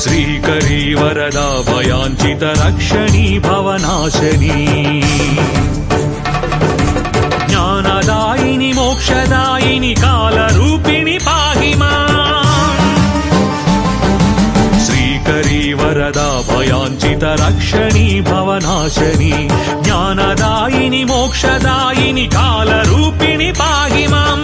श्रीकरी वरदा भयाञ्चित रक्षणी भवनाशनी ज्ञानदायिनी मोक्षदायिनी कालरूपिणी पाहि माम् श्रीकरी वरदा भयाञ्चित रक्षणी भवनाशनी ज्ञानदायिनी मोक्षदायिनी कालरूपिणी पाहि माम्